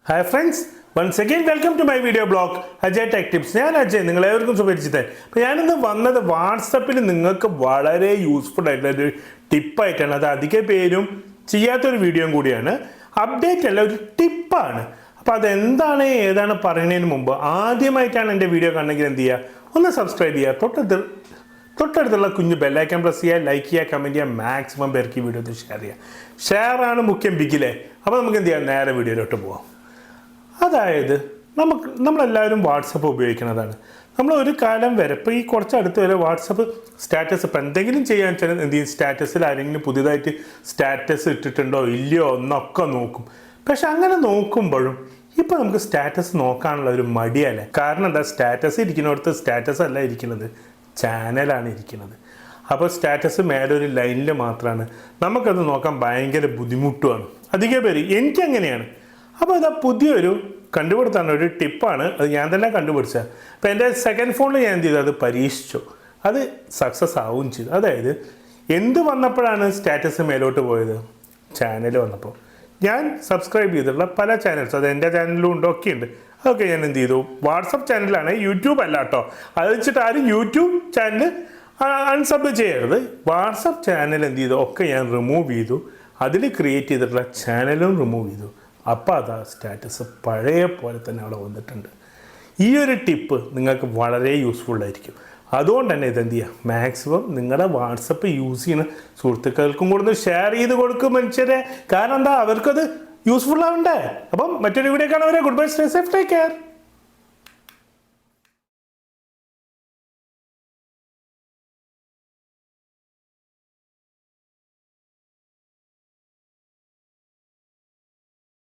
Hi friends, once again welcome to my video blog Ajay Tech Tips. ഞാൻ അജയ്, നിങ്ങളേവർക്കും സുപരിചിതൻ. അപ്പോൾ ഞാനിന്ന് വന്നത് വാട്സപ്പിൽ നിങ്ങൾക്ക് വളരെ യൂസ്ഫുൾ ആയിട്ടുള്ള ഒരു ടിപ്പായിട്ടാണ്. അത് അധിക പേരും ചെയ്യാത്തൊരു വീഡിയോയും കൂടിയാണ്. അപ്ഡേറ്റ് അല്ല, ഒരു ടിപ്പാണ്. അപ്പോൾ അതെന്താണ് ഏതാണ് പറയുന്നതിന് മുമ്പ് ആദ്യമായിട്ടാണ് എൻ്റെ വീഡിയോ കാണണമെങ്കിൽ എന്ത് ചെയ്യുക, ഒന്ന് സബ്സ്ക്രൈബ് ചെയ്യുക, തൊട്ടടുത്തുള്ള കുഞ്ഞ് ബെല്ലൈക്കൺ പ്രസ് ചെയ്യുക, ലൈക്ക് ചെയ്യുക, കമൻറ്റ് ചെയ്യുക, മാക്സിമം പേർക്ക് ഈ വീഡിയോ ഒന്ന് ഷെയർ ചെയ്യുക. ഷെയറാണ് മുഖ്യം ബിഗിലെ. അപ്പോൾ നമുക്ക് എന്ത് ചെയ്യാം, നേരെ വീഡിയോയിലോട്ട് പോകാം. അതായത് നമ്മളെല്ലാവരും വാട്സപ്പ് ഉപയോഗിക്കുന്നതാണ്. നമ്മൾ ഒരു കാലം വരെ ഇപ്പോൾ ഈ കുറച്ചടുത്ത് വരെ വാട്സപ്പ് സ്റ്റാറ്റസ് ഇപ്പോൾ എന്തെങ്കിലും ചെയ്യാൻ വെച്ചാൽ എന്ത് ചെയ്യും, സ്റ്റാറ്റസിൽ ആരെങ്കിലും പുതിയതായിട്ട് സ്റ്റാറ്റസ് ഇട്ടിട്ടുണ്ടോ ഇല്ലയോ എന്നൊക്കെ നോക്കും. പക്ഷെ അങ്ങനെ നോക്കുമ്പോഴും ഇപ്പോൾ നമുക്ക് സ്റ്റാറ്റസ് നോക്കാനുള്ള ഒരു മടിയല്ലേ. കാരണം എന്താ, സ്റ്റാറ്റസ് ഇരിക്കുന്നിടത്ത് സ്റ്റാറ്റസ് അല്ല ഇരിക്കുന്നത്, ചാനലാണ് ഇരിക്കുന്നത്. അപ്പോൾ സ്റ്റാറ്റസ് മേലെ ഒരു ലൈനിൽ മാത്രമാണ്. നമുക്കത് നോക്കാൻ ഭയങ്കര ബുദ്ധിമുട്ടുമാണ് അധിക പേര്. എനിക്കങ്ങനെയാണ്. അപ്പോൾ അതാ പുതിയൊരു കണ്ടുപിടുത്താണ്, ഒരു ടിപ്പാണ്. അത് ഞാൻ തന്നെ കണ്ടുപിടിച്ചത്. അപ്പോൾ എൻ്റെ സെക്കൻഡ് ഫോണിൽ ഞാൻ എന്ത് ചെയ്തു, അത് പരീക്ഷിച്ചു. അത് സക്സസ് ആവുകയും ചെയ്തു. അതായത് എന്ത് വന്നപ്പോഴാണ് സ്റ്റാറ്റസ് മേലോട്ട് പോയത്, ചാനൽ വന്നപ്പോൾ. ഞാൻ സബ്സ്ക്രൈബ് ചെയ്തിട്ടുള്ള പല ചാനൽസ്, അത് എൻ്റെ ചാനലിലും ഉണ്ടൊക്കെ ഉണ്ട്. അതൊക്കെ ഞാൻ എന്ത് ചെയ്തു, വാട്സപ്പ് ചാനലാണ്, യൂട്യൂബ് അല്ല കേട്ടോ. അത് വെച്ചിട്ട് ആരും യൂട്യൂബ് ചാനൽ അൺസബ് ചെയ്യരുത്. വാട്സപ്പ് ചാനൽ എന്ത് ചെയ്തു, ഒക്കെ ഞാൻ റിമൂവ് ചെയ്തു. അതിൽ ക്രിയേറ്റ് ചെയ്തിട്ടുള്ള ചാനലും റിമൂവ് ചെയ്തു. അപ്പോൾ അതാ സ്റ്റാറ്റസ് പഴയ പോലെ തന്നെ അവിടെ വന്നിട്ടുണ്ട്. ഈ ഒരു ടിപ്പ് നിങ്ങൾക്ക് വളരെ യൂസ്ഫുൾ ആയിരിക്കും. അതുകൊണ്ട് തന്നെ ഇതെന്ത് ചെയ്യുക, മാക്സിമം നിങ്ങളുടെ വാട്സപ്പ് യൂസ് ചെയ്യുന്ന സുഹൃത്തുക്കൾക്കും കൂടെ ഒന്ന് ഷെയർ ചെയ്ത് കൊടുക്കും മനുഷ്യരെ. കാരണം എന്താ, അവർക്കത് യൂസ്ഫുൾ ആവണ്ടേ. അപ്പം മറ്റൊരു വീഡിയോ കാണാൻ വരെ good bye, stay safe, take care.